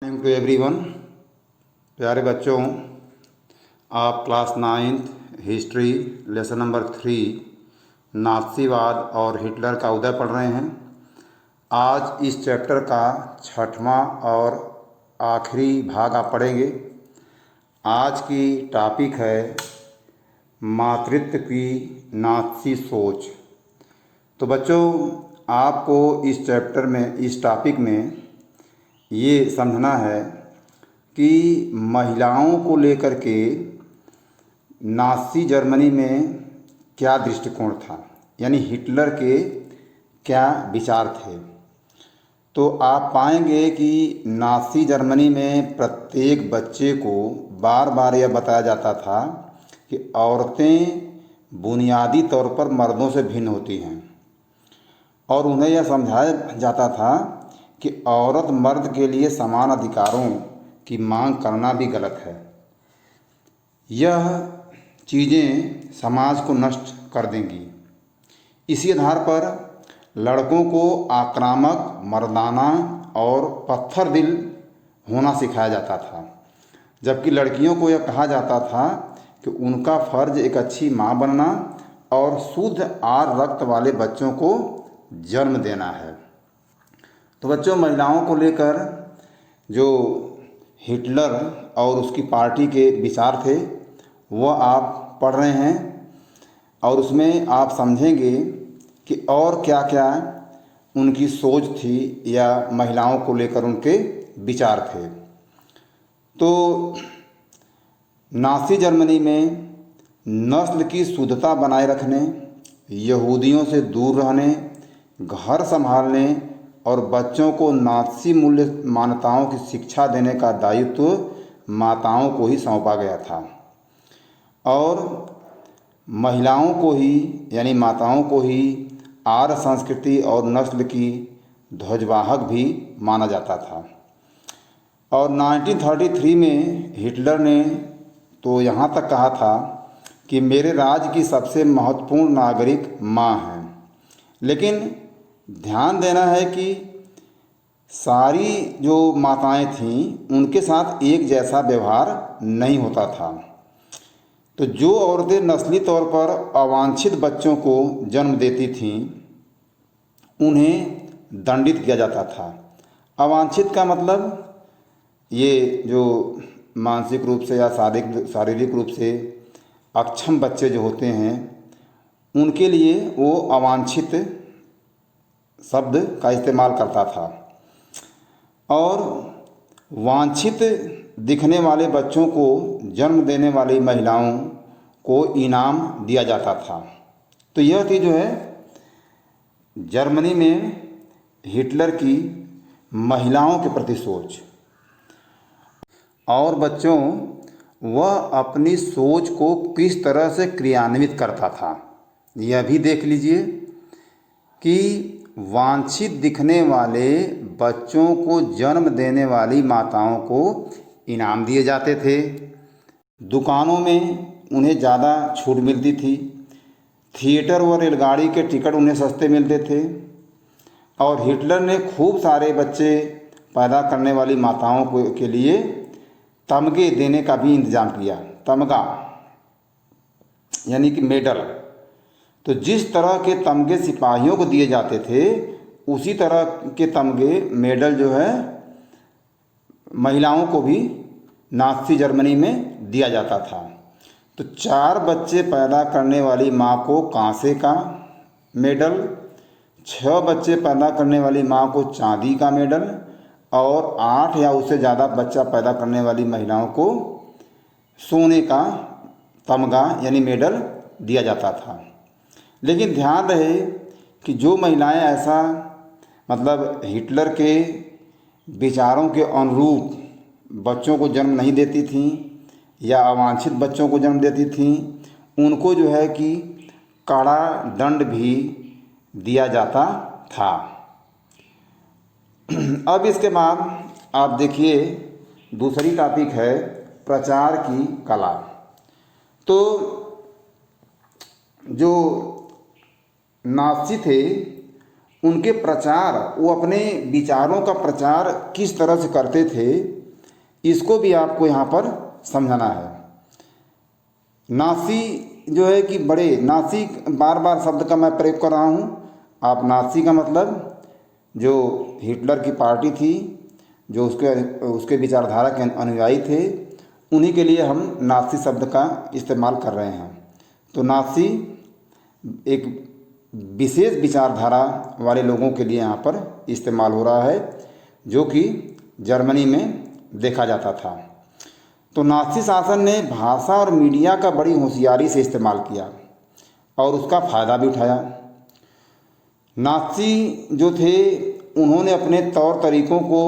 Morning to everyone. प्यारे बच्चों, आप class 9th history lesson number 3 नाज़ीवाद और हिटलर का उदय पढ़ रहे हैं। आज इस चैप्टर का 6वां और आखिरी भाग आप पढ़ेंगे। आज की टॉपिक है मातृत्व की नाज़ी सोच। तो बच्चों, आपको इस चैप्टर में, इस टॉपिक में ये समझना है कि महिलाओं को लेकर के नाज़ी जर्मनी में क्या दृष्टिकोण था, यानी हिटलर के क्या विचार थे। तो आप पाएंगे कि नाज़ी जर्मनी में प्रत्येक बच्चे को बार बार यह बताया जाता था कि औरतें बुनियादी तौर पर मर्दों से भिन्न होती हैं, और उन्हें यह समझाया जाता था कि औरत मर्द के लिए समान अधिकारों की मांग करना भी गलत है। यह चीज़ें समाज को नष्ट कर देंगी। इसी आधार पर लड़कों को आक्रामक, मर्दाना और पत्थर दिल होना सिखाया जाता था, जबकि लड़कियों को यह कहा जाता था कि उनका फ़र्ज एक अच्छी माँ बनना और शुद्ध आर रक्त वाले बच्चों को जन्म देना है। तो बच्चों, महिलाओं को लेकर जो हिटलर और उसकी पार्टी के विचार थे वह आप पढ़ रहे हैं, और उसमें आप समझेंगे कि और क्या क्या उनकी सोच थी या महिलाओं को लेकर उनके विचार थे। तो नाज़ी जर्मनी में नस्ल की शुद्धता बनाए रखने, यहूदियों से दूर रहने, घर संभालने और बच्चों को नाज़ी मूल्य मान्यताओं की शिक्षा देने का दायित्व माताओं को ही सौंपा गया था, और महिलाओं को ही, यानी माताओं को ही आर्य संस्कृति और नस्ल की ध्वजवाहक भी माना जाता था। और 1933 में हिटलर ने तो यहाँ तक कहा था कि मेरे राज्य की सबसे महत्वपूर्ण नागरिक माँ है। लेकिन ध्यान देना है कि सारी जो माताएं थीं उनके साथ एक जैसा व्यवहार नहीं होता था। तो जो औरतें नस्ली तौर पर अवांछित बच्चों को जन्म देती थीं उन्हें दंडित किया जाता था। अवांछित का मतलब ये जो मानसिक रूप से या शारीरिक रूप से अक्षम बच्चे जो होते हैं उनके लिए वो अवांछित शब्द का इस्तेमाल करता था, और वांछित दिखने वाले बच्चों को जन्म देने वाली महिलाओं को इनाम दिया जाता था। तो यह थी जो है जर्मनी में हिटलर की महिलाओं के प्रति सोच। और बच्चों, वह अपनी सोच को किस तरह से क्रियान्वित करता था यह भी देख लीजिए कि वांछित दिखने वाले बच्चों को जन्म देने वाली माताओं को इनाम दिए जाते थे। दुकानों में उन्हें ज़्यादा छूट मिलती थी। थिएटर व रेलगाड़ी के टिकट उन्हें सस्ते मिलते थे। और हिटलर ने खूब सारे बच्चे पैदा करने वाली माताओं के लिए तमगे देने का भी इंतज़ाम किया। तमगा यानी कि मेडल। तो जिस तरह के तमगे सिपाहियों को दिए जाते थे उसी तरह के तमगे, मेडल जो है महिलाओं को भी नाज़ी जर्मनी में दिया जाता था। तो 4 बच्चे पैदा करने वाली माँ को कांसे का मेडल, 6 बच्चे पैदा करने वाली माँ को चांदी का मेडल, और 8 या उससे ज़्यादा बच्चा पैदा करने वाली महिलाओं को सोने का तमगा यानी मेडल दिया जाता था। लेकिन ध्यान रहे कि जो महिलाएं ऐसा मतलब हिटलर के विचारों के अनुरूप बच्चों को जन्म नहीं देती थीं या अवांछित बच्चों को जन्म देती थीं उनको जो है कि कड़ा दंड भी दिया जाता था। अब इसके बाद आप देखिए दूसरी टॉपिक है प्रचार की कला। तो जो नाज़ी थे उनके प्रचार, वो अपने विचारों का प्रचार किस तरह से करते थे, इसको भी आपको यहाँ पर समझाना है। नासी जो है कि बड़े, नासी बार बार शब्द का मैं प्रयोग कर रहा हूँ। आप नासी का मतलब जो हिटलर की पार्टी थी, जो उसके विचारधारा के अनुयायी थे, उन्हीं के लिए हम नासी शब्द का इस्तेमाल कर रहे हैं। तो नासी एक विशेष विचारधारा वाले लोगों के लिए यहाँ पर इस्तेमाल हो रहा है, जो कि जर्मनी में देखा जाता था। तो नासी शासन ने भाषा और मीडिया का बड़ी होशियारी से इस्तेमाल किया और उसका फ़ायदा भी उठाया। नासी जो थे, उन्होंने अपने तौर तरीक़ों को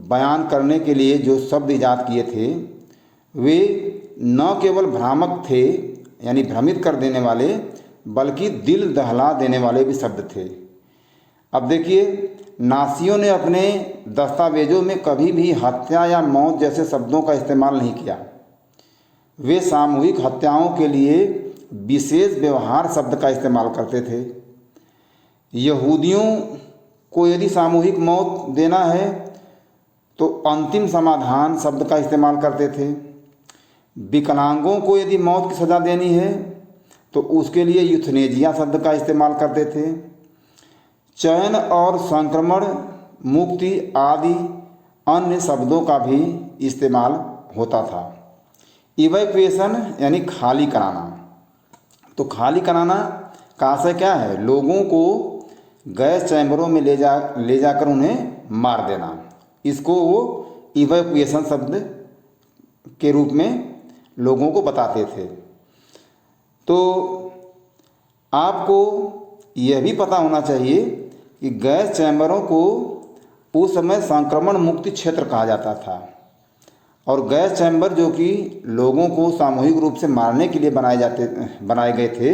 बयान करने के लिए जो शब्द ईजाद किए थे, वे न केवल भ्रामक थे यानी भ्रमित कर देने वाले, बल्कि दिल दहला देने वाले भी शब्द थे। अब देखिए, नासियों ने अपने दस्तावेजों में कभी भी हत्या या मौत जैसे शब्दों का इस्तेमाल नहीं किया। वे सामूहिक हत्याओं के लिए विशेष व्यवहार शब्द का इस्तेमाल करते थे। यहूदियों को यदि सामूहिक मौत देना है तो अंतिम समाधान शब्द का इस्तेमाल करते थे। विकलांगों को यदि मौत की सज़ा देनी है तो उसके लिए यूथनेजिया शब्द का इस्तेमाल करते थे। चयन और संक्रमण मुक्ति आदि अन्य शब्दों का भी इस्तेमाल होता था। इवैक्यूएशन यानी खाली कराना। तो खाली कराना का आशय क्या है? लोगों को गैस चैम्बरों में ले जाकर उन्हें मार देना। इसको वो इवैक्यूएशन शब्द के रूप में लोगों को बताते थे। तो आपको यह भी पता होना चाहिए कि गैस चैम्बरों को उस समय संक्रमण मुक्त क्षेत्र कहा जाता था, और गैस चैम्बर जो कि लोगों को सामूहिक रूप से मारने के लिए बनाए गए थे,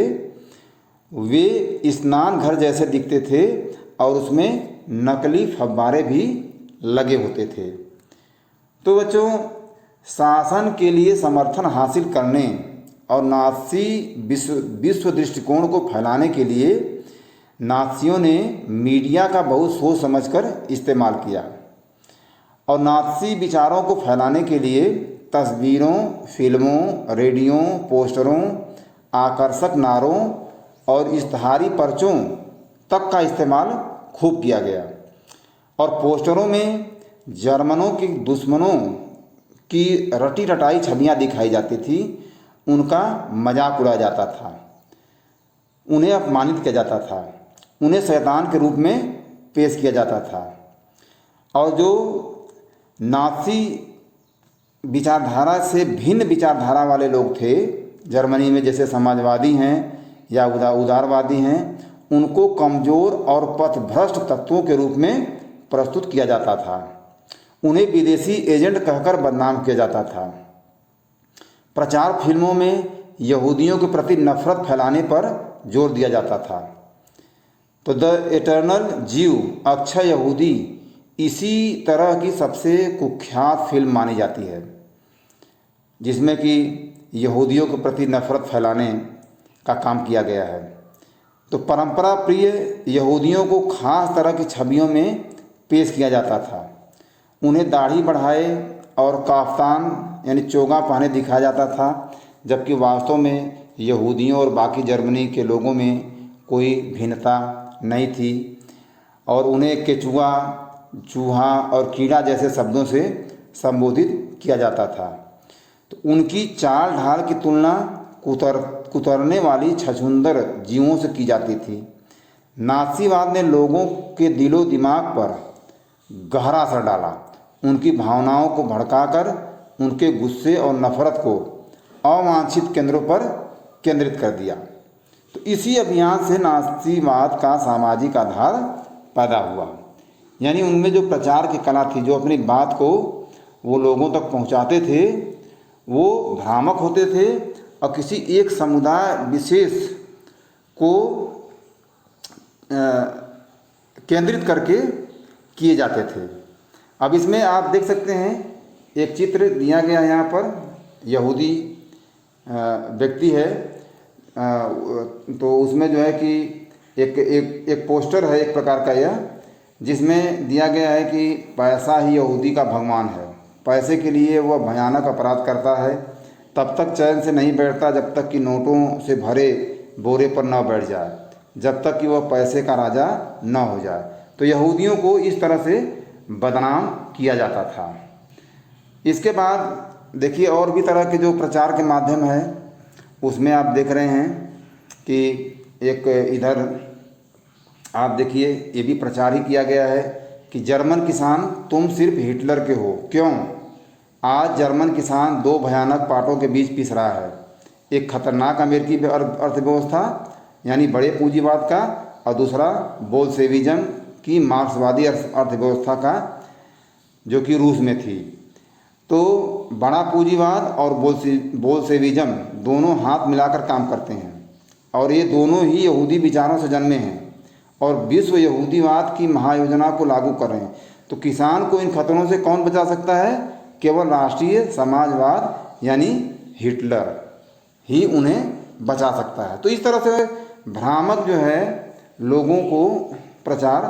वे स्नान घर जैसे दिखते थे और उसमें नकली फव्वारे भी लगे होते थे। तो बच्चों, शासन के लिए समर्थन हासिल करने और नासी विश्व दृष्टिकोण को फैलाने के लिए नासियों ने मीडिया का बहुत सोच समझकर इस्तेमाल किया, और नासी विचारों को फैलाने के लिए तस्वीरों, फिल्मों, रेडियो, पोस्टरों, आकर्षक नारों और इश्तहारी पर्चों तक का इस्तेमाल खूब किया गया। और पोस्टरों में जर्मनों के दुश्मनों की रटी रटाई छवियां दिखाई जाती थी, उनका मजाक उड़ाया जाता था, उन्हें अपमानित किया जाता था, उन्हें शैतान के रूप में पेश किया जाता था। और जो नासी विचारधारा से भिन्न विचारधारा वाले लोग थे जर्मनी में, जैसे समाजवादी हैं या उदारवादी हैं, उनको कमज़ोर और पथभ्रष्ट तत्वों के रूप में प्रस्तुत किया जाता था। उन्हें विदेशी एजेंट कहकर बदनाम किया जाता था। प्रचार फिल्मों में यहूदियों के प्रति नफरत फैलाने पर जोर दिया जाता था। तो द इटर्नल जीव, अक्षय यहूदी, इसी तरह की सबसे कुख्यात फिल्म मानी जाती है, जिसमें कि यहूदियों के प्रति नफरत फैलाने का काम किया गया है। तो परंपरा प्रिय यहूदियों को खास तरह की छवियों में पेश किया जाता था। उन्हें दाढ़ी बढ़ाए और काफ्तान यानी चोगा पहने दिखाया जाता था, जबकि वास्तव में यहूदियों और बाकी जर्मनी के लोगों में कोई भिन्नता नहीं थी, और उन्हें केचुआ, चूहा और कीड़ा जैसे शब्दों से संबोधित किया जाता था। तो उनकी चाल ढाल की तुलना कुतरने वाली छछूंदर जीवों से की जाती थी। नासीवाद ने लोगों के दिलो दिमाग पर गहरा असर डाला, उनकी भावनाओं को भड़काकर उनके गुस्से और नफरत को अवांछित केंद्रों पर केंद्रित कर दिया। तो इसी अभियान से नासीवाद का सामाजिक आधार पैदा हुआ। यानी उनमें जो प्रचार की कला थी, जो अपनी बात को वो लोगों तक पहुंचाते थे, वो भ्रामक होते थे और किसी एक समुदाय विशेष को केंद्रित करके किए जाते थे। अब इसमें आप देख सकते हैं एक चित्र दिया गया यहाँ पर, यहूदी व्यक्ति है, तो उसमें जो है कि एक एक एक पोस्टर है एक प्रकार का यह, जिसमें दिया गया है कि पैसा ही यहूदी का भगवान है। पैसे के लिए वह भयानक अपराध करता है, तब तक चैन से नहीं बैठता जब तक कि नोटों से भरे बोरे पर न बैठ जाए, जब तक कि वह पैसे का राजा न हो जाए। तो यहूदियों को इस तरह से बदनाम किया जाता था। इसके बाद देखिए और भी तरह के जो प्रचार के माध्यम है उसमें आप देख रहे हैं कि एक इधर आप देखिए ये भी प्रचार ही किया गया है कि जर्मन किसान तुम सिर्फ हिटलर के हो। क्यों? आज जर्मन किसान दो भयानक पाटों के बीच पिस रहा है, एक खतरनाक अमेरिकी अर्थव्यवस्था यानी बड़े पूंजीवाद का, और दूसरा बोल्शेविज्म की मार्क्सवादी अर्थव्यवस्था का जो कि रूस में थी। तो बड़ा पूंजीवाद और बोल्शेविज्म दोनों हाथ मिलाकर काम करते हैं और ये दोनों ही यहूदी विचारों से जन्मे हैं और विश्व यहूदीवाद की महायोजना को लागू कर रहे हैं। तो किसान को इन खतरों से कौन बचा सकता है? केवल राष्ट्रीय समाजवाद यानी हिटलर ही उन्हें बचा सकता है। तो इस तरह से भ्रामक जो है लोगों को प्रचार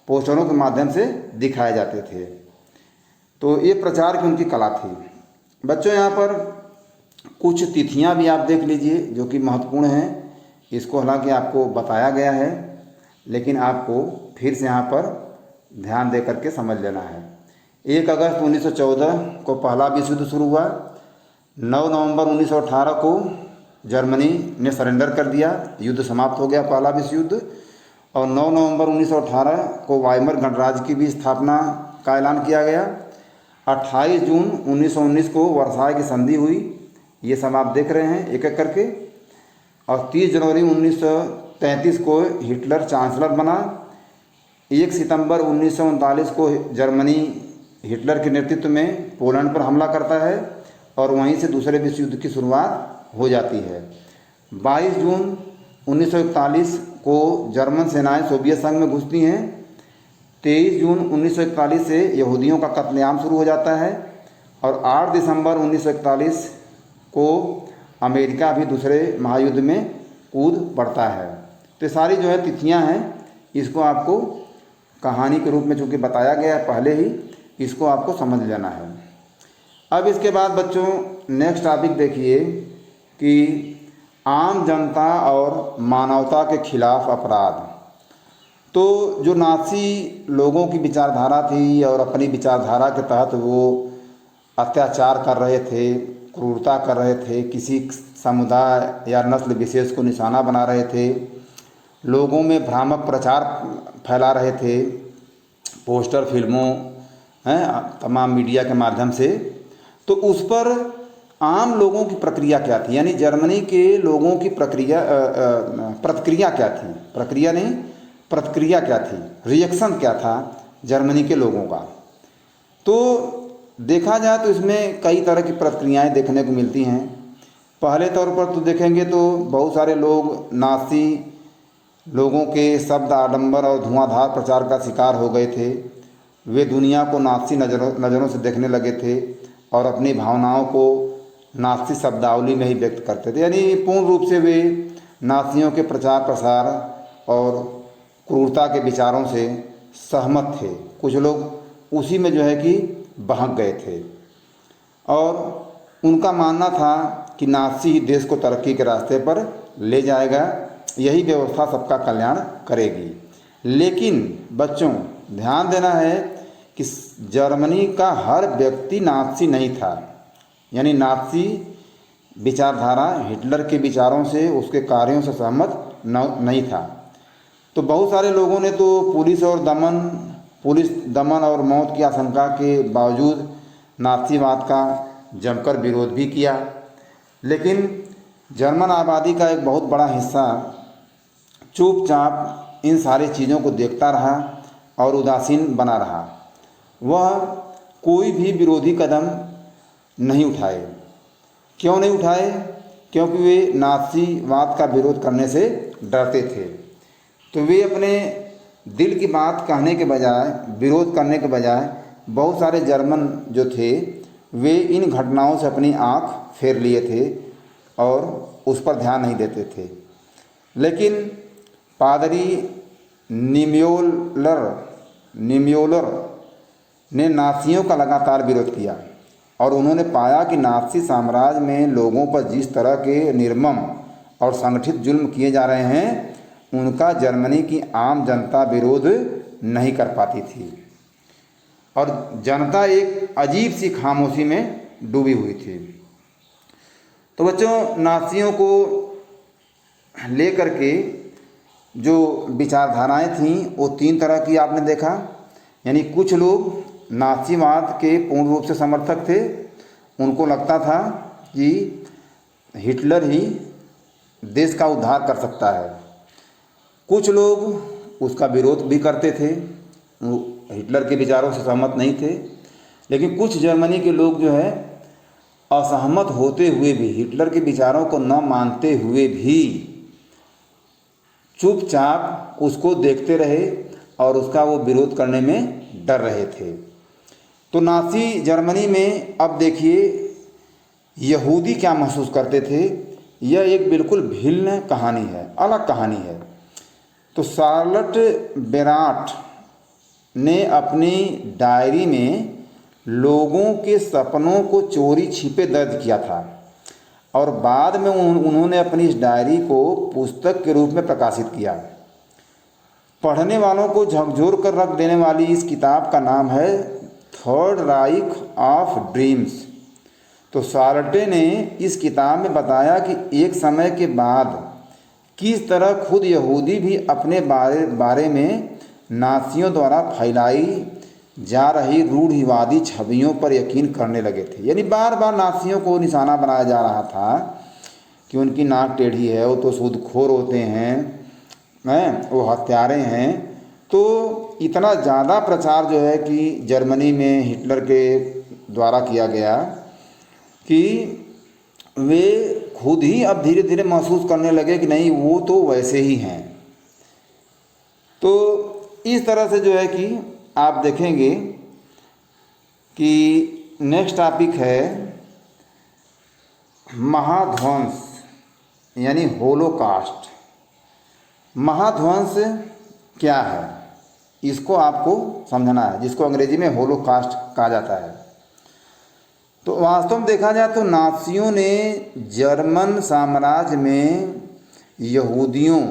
पोस्टरों के माध्यम से दिखाए जाते थे। तो ये प्रचार की उनकी कला थी। बच्चों यहाँ पर कुछ तिथियाँ भी आप देख लीजिए जो कि महत्वपूर्ण हैं। इसको हालांकि आपको बताया गया है लेकिन आपको फिर से यहाँ पर ध्यान दे करके समझ लेना है। 1 अगस्त 1914 को पहला विश्व युद्ध शुरू हुआ। 9 नवंबर 1918 को जर्मनी ने सरेंडर कर दिया, युद्ध समाप्त हो गया पहला विश्व युद्ध। और 9 नवंबर 1918 को वाइमर गणराज्य की भी स्थापना का ऐलान किया गया। 28 जून 1919 को वर्साय की संधि हुई। ये सब आप देख रहे हैं एक एक करके। और 30 जनवरी 1933 को हिटलर चांसलर बना। 1 सितंबर 1939 को जर्मनी हिटलर के नेतृत्व में पोलैंड पर हमला करता है और वहीं से दूसरे विश्व युद्ध की शुरुआत हो जाती है। 22 जून 1941 को जर्मन सेनाएं सोवियत संघ में घुसती हैं। 23 जून 1941 से यहूदियों का कत्लेआम शुरू हो जाता है और 8 दिसंबर 1941 को अमेरिका भी दूसरे महायुद्ध में कूद पड़ता है। तो सारी जो है तिथियां हैं, इसको आपको कहानी के रूप में चूँकि बताया गया है पहले ही, इसको आपको समझ लेना है। अब इसके बाद बच्चों नेक्स्ट टॉपिक देखिए कि आम जनता और मानवता के खिलाफ अपराध। तो जो नाज़ी लोगों की विचारधारा थी और अपनी विचारधारा के तहत वो अत्याचार कर रहे थे, क्रूरता कर रहे थे, किसी समुदाय या नस्ल विशेष को निशाना बना रहे थे, लोगों में भ्रामक प्रचार फैला रहे थे, पोस्टर, फिल्मों, तमाम मीडिया के माध्यम से। तो उस पर आम लोगों की प्रक्रिया क्या थी, यानी जर्मनी के लोगों की प्रतिक्रिया क्या थी, प्रक्रिया नहीं प्रतिक्रिया क्या थी, रिएक्शन क्या था जर्मनी के लोगों का। तो देखा जाए तो इसमें कई तरह की प्रतिक्रियाएं देखने को मिलती हैं। पहले तौर पर तो देखेंगे तो बहुत सारे लोग नाज़ी लोगों के शब्द आडंबर और धुआंधार प्रचार का शिकार हो गए थे। वे दुनिया को नाज़ी नज़रों से देखने लगे थे और अपनी भावनाओं को नाज़ी शब्दावली में ही व्यक्त करते थे, यानी पूर्ण रूप से वे नाज़ियों के प्रचार प्रसार और क्रूरता के विचारों से सहमत थे। कुछ लोग उसी में जो है कि बहक गए थे और उनका मानना था कि नाज़ी ही देश को तरक्की के रास्ते पर ले जाएगा, यही व्यवस्था सबका कल्याण करेगी। लेकिन बच्चों ध्यान देना है कि जर्मनी का हर व्यक्ति नाज़ी नहीं था, यानी नाज़ी विचारधारा हिटलर के विचारों से, उसके कार्यों से सहमत नहीं था। तो बहुत सारे लोगों ने तो पुलिस दमन और मौत की आशंका के बावजूद नाज़ीवाद का जमकर विरोध भी किया। लेकिन जर्मन आबादी का एक बहुत बड़ा हिस्सा चुपचाप इन सारी चीज़ों को देखता रहा और उदासीन बना रहा। वह कोई भी विरोधी कदम नहीं उठाए। क्यों नहीं उठाए? क्योंकि वे नाज़ीवाद का विरोध करने से डरते थे। तो वे अपने दिल की बात कहने के बजाय, विरोध करने के बजाय, बहुत सारे जर्मन जो थे वे इन घटनाओं से अपनी आँख फेर लिए थे और उस पर ध्यान नहीं देते थे। लेकिन पादरी निम्योलर ने नाज़ियों का लगातार विरोध किया और उन्होंने पाया कि नाज़ी साम्राज्य में लोगों पर जिस तरह के निर्मम और संगठित जुल्म किए जा रहे हैं उनका जर्मनी की आम जनता विरोध नहीं कर पाती थी और जनता एक अजीब सी खामोशी में डूबी हुई थी। तो बच्चों, नाज़ियों को लेकर के जो विचारधाराएं थीं वो तीन तरह की आपने देखा। यानी कुछ लोग नाज़ीवाद के पूर्ण रूप से समर्थक थे, उनको लगता था कि हिटलर ही देश का उद्धार कर सकता है। कुछ लोग उसका विरोध भी करते थे, हिटलर के विचारों से सहमत नहीं थे। लेकिन कुछ जर्मनी के लोग जो है असहमत होते हुए भी, हिटलर के विचारों को न मानते हुए भी चुपचाप उसको देखते रहे और उसका वो विरोध करने में डर रहे थे। तो नाज़ी जर्मनी में अब देखिए यहूदी क्या महसूस करते थे, यह एक बिल्कुल भिन्न कहानी है, अलग कहानी है। तो शार्लट बेराट ने अपनी डायरी में लोगों के सपनों को चोरी छिपे दर्ज किया था और बाद में उन्होंने अपनी इस डायरी को पुस्तक के रूप में प्रकाशित किया। पढ़ने वालों को झकझोर कर रख देने वाली इस किताब का नाम है थर्ड राइख ऑफ ड्रीम्स। तो शार्लटे ने इस किताब में बताया कि एक समय के बाद किस तरह खुद यहूदी भी अपने बारे में नाज़ियों द्वारा फैलाई जा रही रूढ़िवादी छवियों पर यकीन करने लगे थे। यानी बार बार नाज़ियों को निशाना बनाया जा रहा था कि उनकी नाक टेढ़ी है, वो तो सूदखोर होते हैं, वो हत्यारे हैं। तो इतना ज़्यादा प्रचार जो है कि जर्मनी में हिटलर के द्वारा किया गया कि वे खुद ही अब धीरे धीरे महसूस करने लगे कि नहीं, वो तो वैसे ही हैं। तो इस तरह से जो है कि आप देखेंगे कि नेक्स्ट टॉपिक है महाध्वंस यानी होलोकास्ट। महाध्वंस क्या है, इसको आपको समझना है, जिसको अंग्रेजी में होलोकास्ट कहा जाता है। तो वास्तव में देखा जाए तो नाज़ियों ने जर्मन साम्राज्य में यहूदियों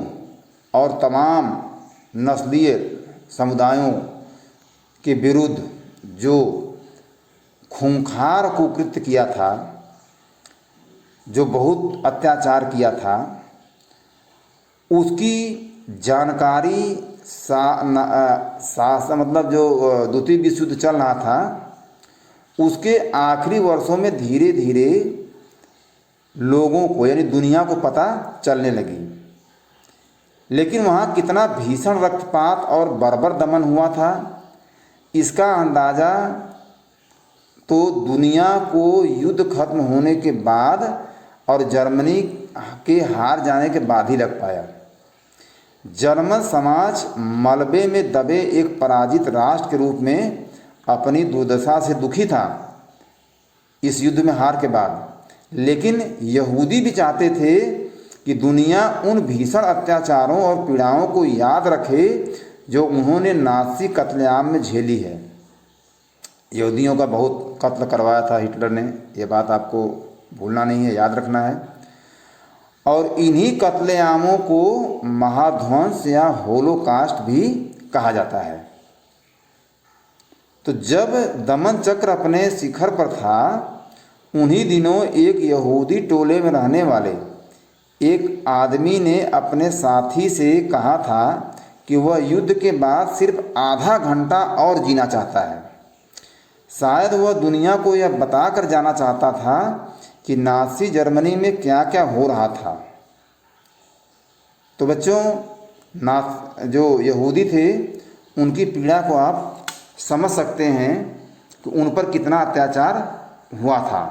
और तमाम नस्लीय समुदायों के विरुद्ध जो खूंखार कुकृत्य किया था, जो बहुत अत्याचार किया था, उसकी जानकारी मतलब जो द्वितीय विश्व युद्ध चल रहा था उसके आखिरी वर्षों में धीरे धीरे लोगों को यानी दुनिया को पता चलने लगी। लेकिन वहाँ कितना भीषण रक्तपात और बर्बर दमन हुआ था, इसका अंदाज़ा तो दुनिया को युद्ध खत्म होने के बाद और जर्मनी के हार जाने के बाद ही लग पाया। जर्मन समाज मलबे में दबे एक पराजित राष्ट्र के रूप में अपनी दुर्दशा से दुखी था इस युद्ध में हार के बाद। लेकिन यहूदी भी चाहते थे कि दुनिया उन भीषण अत्याचारों और पीड़ाओं को याद रखे जो उन्होंने नाज़ी कत्लेआम में झेली है। यहूदियों का बहुत कत्ल करवाया था हिटलर ने, ये बात आपको भूलना नहीं है, याद रखना है। और इन्हीं कत्लेआमों को महाध्वंस या होलोकास्ट भी कहा जाता है। तो जब दमन चक्र अपने शिखर पर था, उन्हीं दिनों एक यहूदी टोले में रहने वाले एक आदमी ने अपने साथी से कहा था कि वह युद्ध के बाद सिर्फ आधा घंटा और जीना चाहता है। शायद वह दुनिया को यह बताकर जाना चाहता था कि नाज़ी जर्मनी में क्या क्या हो रहा था। तो बच्चों, जो यहूदी थे उनकी पीड़ा को आप समझ सकते हैं कि उन पर कितना अत्याचार हुआ था।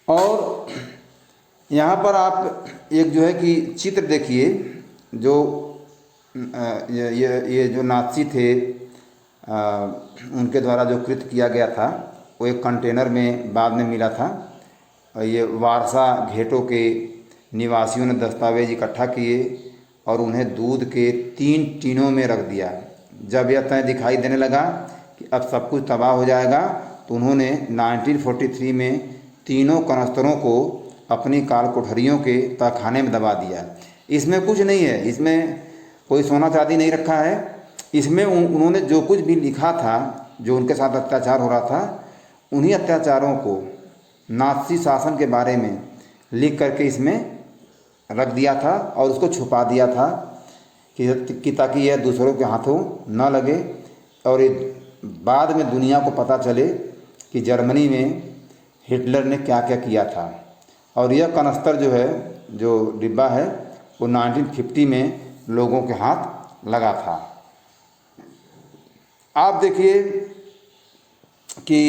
और यहाँ पर आप एक जो है कि चित्र देखिए, जो ये जो नाज़ी थे उनके द्वारा जो कृत्य किया गया था वो एक कंटेनर में बाद में मिला था। ये वारसा घेटों के निवासियों ने दस्तावेज इकट्ठा किए और उन्हें दूध के 3 टीनों में रख दिया। जब यह तय दिखाई देने लगा कि अब सब कुछ तबाह हो जाएगा, तो उन्होंने 1943 में तीनों कनस्तरों को अपनी काल कोठरियों के तहखाने में दबा दिया। इसमें कुछ नहीं है, इसमें कोई सोना चांदी नहीं रखा है। इसमें उन्होंने जो कुछ भी लिखा था, जो उनके साथ अत्याचार हो रहा था, उन्हीं अत्याचारों को, नाज़ी शासन के बारे में लिख करके इसमें रख दिया था और उसको छुपा दिया था कि ताकि यह दूसरों के हाथों न लगे और ये बाद में दुनिया को पता चले कि जर्मनी में हिटलर ने क्या क्या किया था। और यह कनस्तर जो है, जो डिब्बा है, वो 1950 में लोगों के हाथ लगा था। आप देखिए कि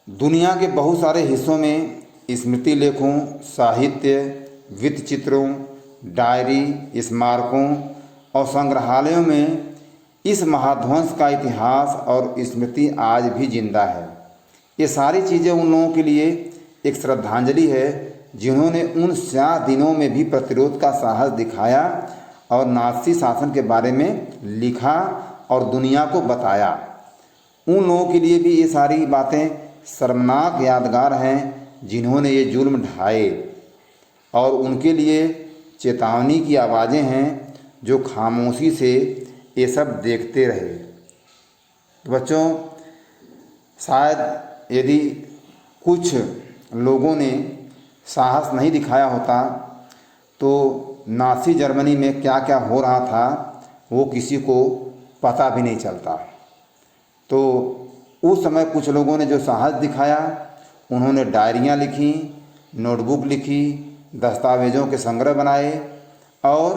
दुनिया के बहुत सारे हिस्सों में स्मृति लेखों, साहित्य, वृत्त चित्रों, डायरी, स्मारकों और संग्रहालयों में इस महाध्वंस का इतिहास और स्मृति आज भी जिंदा है। ये सारी चीज़ें उन लोगों के लिए एक श्रद्धांजलि है जिन्होंने उन स्याह दिनों में भी प्रतिरोध का साहस दिखाया और नाज़ी शासन के बारे में लिखा और दुनिया को बताया। उन लोगों के लिए भी ये सारी बातें शर्मनाक यादगार हैं जिन्होंने ये जुल्म ढाए, और उनके लिए चेतावनी की आवाज़ें हैं जो खामोशी से ये सब देखते रहे। तो बच्चों, शायद यदि कुछ लोगों ने साहस नहीं दिखाया होता तो नाज़ी जर्मनी में क्या क्या हो रहा था वो किसी को पता भी नहीं चलता। तो उस समय कुछ लोगों ने जो साहस दिखाया, उन्होंने डायरियाँ लिखी, नोटबुक लिखी, दस्तावेज़ों के संग्रह बनाए और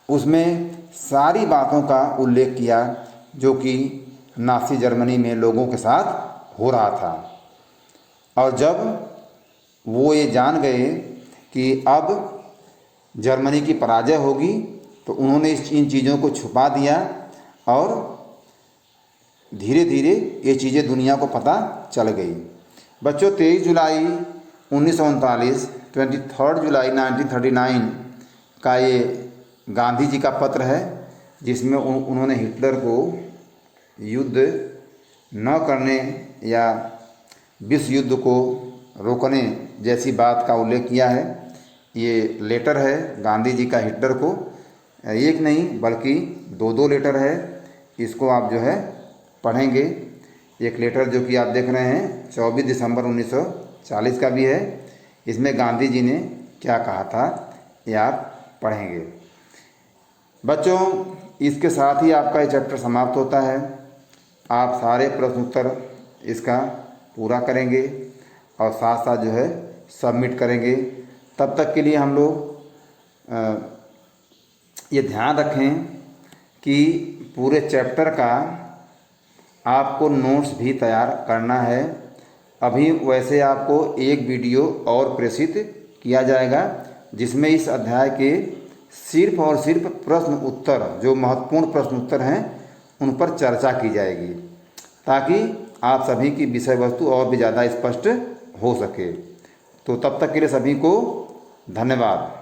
उसमें सारी बातों का उल्लेख किया जो कि नाज़ी जर्मनी में लोगों के साथ हो रहा था। और जब वो ये जान गए कि अब जर्मनी की पराजय होगी, तो उन्होंने इन चीज़ों को छुपा दिया और धीरे धीरे ये चीज़ें दुनिया को पता चल गई। बच्चों, 23 जुलाई 1939, 23 जुलाई 1939 का ये गांधी जी का पत्र है जिसमें उन्होंने हिटलर को युद्ध न करने या विश्व युद्ध को रोकने जैसी बात का उल्लेख किया है। ये लेटर है गांधी जी का हिटलर को, एक नहीं बल्कि 2 लेटर है। इसको आप जो है पढ़ेंगे। एक लेटर जो कि आप देख रहे हैं 24 दिसंबर 1940 का भी है। इसमें गांधी जी ने क्या कहा था ये आप पढ़ेंगे। बच्चों, इसके साथ ही आपका ये चैप्टर समाप्त होता है। आप सारे प्रश्न उत्तर इसका पूरा करेंगे और साथ साथ जो है सबमिट करेंगे। तब तक के लिए हम लोग ये ध्यान रखें कि पूरे चैप्टर का आपको नोट्स भी तैयार करना है। अभी वैसे आपको एक वीडियो और प्रेषित किया जाएगा जिसमें इस अध्याय के सिर्फ और सिर्फ प्रश्न उत्तर, जो महत्वपूर्ण प्रश्न उत्तर हैं, उन पर चर्चा की जाएगी ताकि आप सभी की विषय वस्तु और भी ज़्यादा स्पष्ट हो सके। तो तब तक के लिए सभी को धन्यवाद।